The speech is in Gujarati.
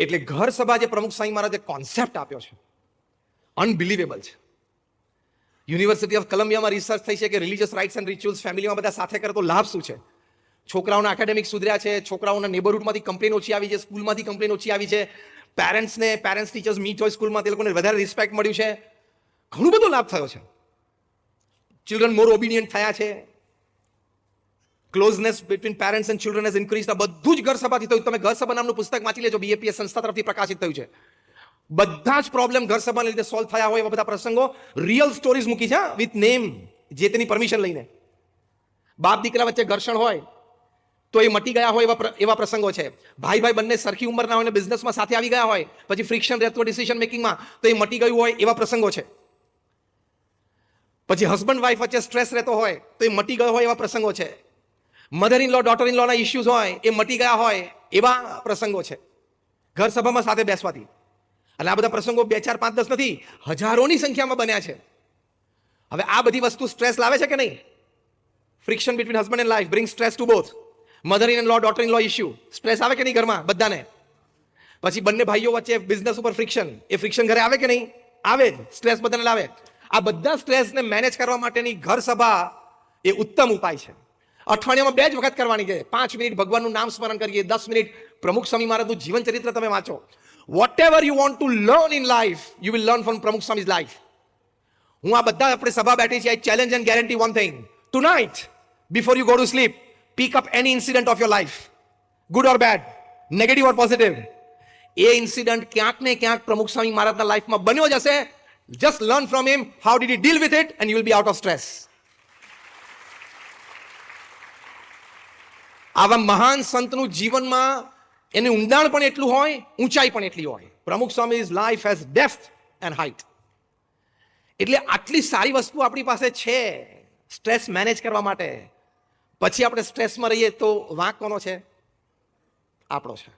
એટલે ઘર સભા જે પ્રમુખ સ્વામી મહારાજે કોન્સેપ્ટ આપ્યો છે, અનબિલીવેબલ છે. યુનિવર્સિટી ઓફ કોલંબિયામાં રિસર્ચ થઈ છે કે રિલિજિયસ રાઇટ્સ એન્ડ રિચ્યુઅલ્સ ફેમિલીમાં બધા સાથે કરે તો લાભ શું છે. છોકરાઓના એકેડેમિક સુધર્યા છે, છોકરાઓના નેબરહુડમાંથી કમ્પ્લેન ઓછી આવી છે, સ્કૂલમાંથી કમ્પ્લેન ઓછી આવી છે, પેરેન્ટ્સ ટીચર્સ મીટ હોય સ્કૂલમાં, તે લોકોને વધારે રિસ્પેક્ટ મળ્યું છે, ઘણું બધો લાભ થયો છે. ચિલ્ડ્રન મોર ઓબિડિયન્ટ થયા છે, closeness between parents and children has increase. આ બધું જ ઘર સભાથી થયું. તમે ઘર સભા નામનું પુસ્તક વાંચી લેજો, બીએપીએસ સંસ્થા તરફથી પ્રકાશિત થયું છે. બધા જ પ્રોબ્લેમ ઘર સભાને લીધે સોલ્વ થયા હોય એવા બધા પ્રસંગો, રિયલ સ્ટોરીઝ મૂકી છે વિથ નેમ, જે તેની પરમિશન લઈને. બાપ દીકરા વચ્ચે ઘર્ષણ હોય તો એ મટી ગયા હોય એવા પ્રસંગો છે. ભાઈ બંને સરખી ઉંમરના હોય ને બિઝનેસમાં સાથે આવી ગયા હોય, પછી ફ્રિક્શન રહેતું હોય ડિસિઝન મેકિંગમાં, તો એ મટી ગયું હોય એવા પ્રસંગો છે. પછી હસબન્ડ વાઇફ વચ્ચે સ્ટ્રેસ રહેતો હોય તો એ મટી ગયો હોય એવા પ્રસંગો છે. Mother in law daughter in લોના ઇસ્યુઝ હોય એ મટી ગયા હોય એવા પ્રસંગો છે ઘર સભામાં સાથે બેસવાથી. અને આ બધા પ્રસંગો 2, 4, 5, 10 નથી, હજારોની સંખ્યામાં બન્યા છે. હવે આ બધી વસ્તુ સ્ટ્રેસ લાવે છે કે નહીં? Friction between husband and life bring stress to both. Mother in law daughter in law issue, stress આવે કે નહીં ઘરમાં બધાને? પછી બંને ભાઈઓ વચ્ચે બિઝનેસ ઉપર ફ્રિક્શન, એ ફ્રિક્શન ઘરે આવે કે નહીં? આવે જ. સ્ટ્રેસ બધાને લાવે. આ બધા સ્ટ્રેસને મેનેજ કરવા માટેની ઘર સભા એ ઉત્તમ ઉપાય છે. અઠવાડિયામાં 2 જ વખત કરવાની છે. 5 મિનિટ ભગવાનનું નામ સ્મરણ કરીએ, 10 મિનિટ પ્રમુખ સ્વામી મહારાજનું જીવન ચરિત્ર તમે વાંચો. Whatever you want to learn in life, you will learn from Pramukh Swami's life. હું આ બધા આપણે સભા બેઠી છે. I challenge and guarantee one thing. Tonight, before you go to sleep, pick up any incident of your life, good or bad, negative or positive. A incident ક્યાંક ને ક્યાંક પ્રમુખ સ્વામી મહારાજના લાઈફમાં બન્યો જ હશે. Just learn from him. How did he deal with it? And you will be out of stress. આવા મહાન સંતનું જીવનમાં એનું ઊંડાણ પણ એટલું હોય, ઊંચાઈ પણ એટલી હોય. પ્રમુખ સ્વામી's life has depth and height. એટલે આટલી સારી વસ્તુ આપણી પાસે છે સ્ટ્રેસ મેનેજ કરવા માટે. પછી આપણે સ્ટ્રેસમાં રહીએ તો વાંક કોનો છે? આપણો છે.